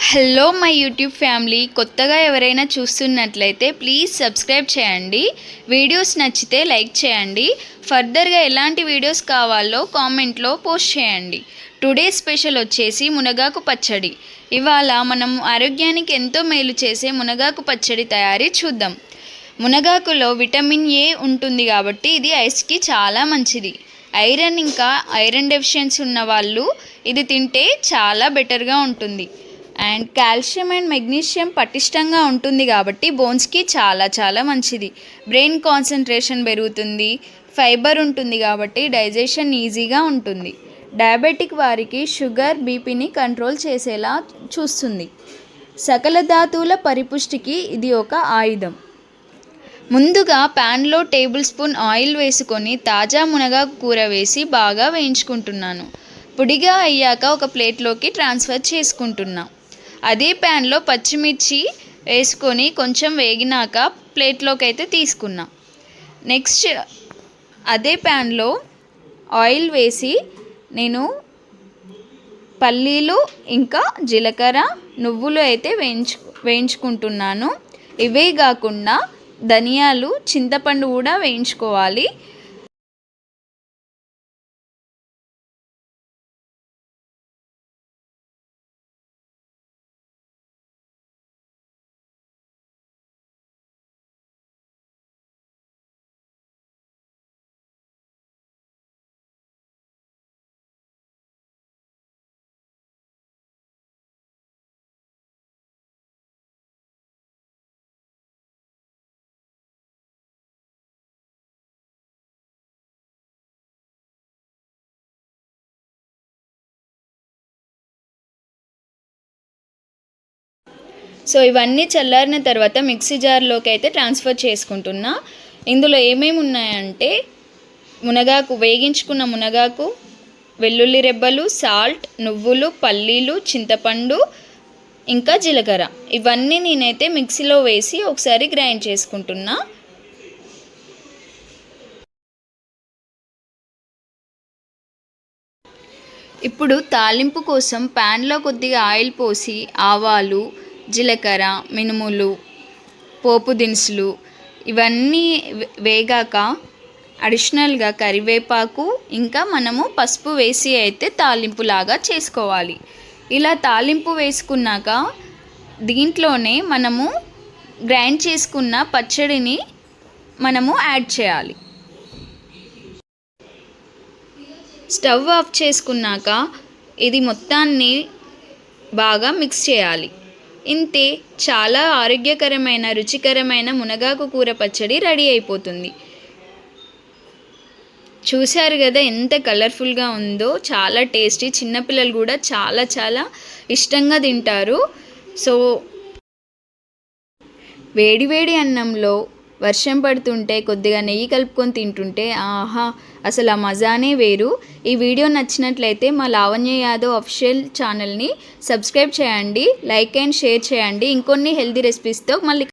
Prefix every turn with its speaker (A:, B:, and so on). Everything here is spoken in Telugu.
A: హలో మై యూట్యూబ్ ఫ్యామిలీ, కొత్తగా ఎవరైనా చూస్తున్నట్లయితే ప్లీజ్ సబ్స్క్రైబ్ చేయండి. వీడియోస్ నచ్చితే లైక్ చేయండి. ఫర్దర్గా ఎలాంటి వీడియోస్ కావాలో కామెంట్లో పోస్ట్ చేయండి. టుడే స్పెషల్ వచ్చేసి మునగాకు పచ్చడి. ఇవాళ మనం ఆరోగ్యానికి ఎంతో మేలు చేసే మునగాకు పచ్చడి తయారీ చూద్దాం. మునగాకులో విటమిన్ ఏ ఉంటుంది కాబట్టి ఇది ఐస్కి చాలా మంచిది. ఐరన్ డెఫిషియన్సీ ఉన్న వాళ్ళు ఇది తింటే చాలా బెటర్గా ఉంటుంది. అండ్ కాల్షియం అండ్ మెగ్నీషియం పటిష్టంగా ఉంటుంది కాబట్టి బోన్స్కి చాలా మంచిది. బ్రెయిన్ కాన్సన్ట్రేషన్ పెరుగుతుంది. ఫైబర్ ఉంటుంది కాబట్టి డైజెషన్ ఈజీగా ఉంటుంది. డయాబెటిక్ వారికి షుగర్, బీపీని కంట్రోల్ చేసేలా చూస్తుంది. సకల ధాతువుల పరిపుష్టికి ఇది ఒక ఆయుధం. ముందుగా ప్యాన్లో టేబుల్ స్పూన్ ఆయిల్ వేసుకొని తాజా మునగాకు కూర వేసి బాగా వేయించుకుంటున్నాను. పొడిగా అయ్యాక ఒక ప్లేట్లోకి ట్రాన్స్ఫర్ చేసుకుంటున్నా. అదే ప్యాన్లో పచ్చిమిర్చి వేసుకొని కొంచెం వేగినాక ప్లేట్లోకి అయితే తీసుకున్నా. నెక్స్ట్ అదే ప్యాన్లో ఆయిల్ వేసి నేను పల్లీలు ఇంకా జీలకర్ర, నువ్వులు అయితే వేయించుకుంటున్నాను. ఇవే కాకుండా ధనియాలు, చింతపండు కూడా వేయించుకోవాలి. సో ఇవన్నీ చల్లారిన తర్వాత మిక్సీ జార్లోకి అయితే ట్రాన్స్ఫర్ చేసుకుంటున్నా. ఇందులో ఏమేమి ఉన్నాయంటే వేగించుకున్న మునగాకు, వెల్లుల్లి రెబ్బలు, సాల్ట్, నువ్వులు, పల్లీలు, చింతపండు ఇంకా జీలకర్ర. ఇవన్నీ నేనైతే మిక్సీలో వేసి ఒకసారి గ్రైండ్ చేసుకుంటున్నా. ఇప్పుడు తాలింపు కోసం ప్యాన్లో కొద్దిగా ఆయిల్ పోసి ఆవాలు, జీలకర్ర, మినుములు, పోపు దినుసులు ఇవన్నీ వేగాక అడిషనల్గా కరివేపాకు ఇంకా మనము పసుపు వేసి అయితే తాలింపులాగా చేసుకోవాలి. ఇలా తాలింపు వేసుకున్నాక దీంట్లోనే మనము గ్రైండ్ చేసుకున్న పచ్చడిని మనము యాడ్ చేయాలి. స్టవ్ ఆఫ్ చేసుకున్నాక ఇది మొత్తాన్ని బాగా మిక్స్ చేయాలి. ఇంతే, చాలా ఆరోగ్యకరమైన రుచికరమైన మునగాకు కూర పచ్చడి రెడీ అయిపోతుంది. చూశారు కదా ఎంత కలర్ఫుల్గా ఉందో, చాలా టేస్టీ. చిన్నపిల్లలు కూడా చాలా ఇష్టంగా తింటారు. సో వేడి అన్నంలో వర్షం పడుతుంటే కొద్దిగా నెయ్యి కలుపుకొని తింటుంటే ఆహా, అసలు ఆ మజానే వేరు. ఈ వీడియో నచ్చినట్లయితే మా లావణ్య యాదవ్ అఫీషియల్ ఛానల్ని సబ్స్క్రైబ్ చేయండి, లైక్ అండ్ షేర్ చేయండి. ఇంకొన్ని హెల్తీ రెసిపీస్తో మళ్ళీ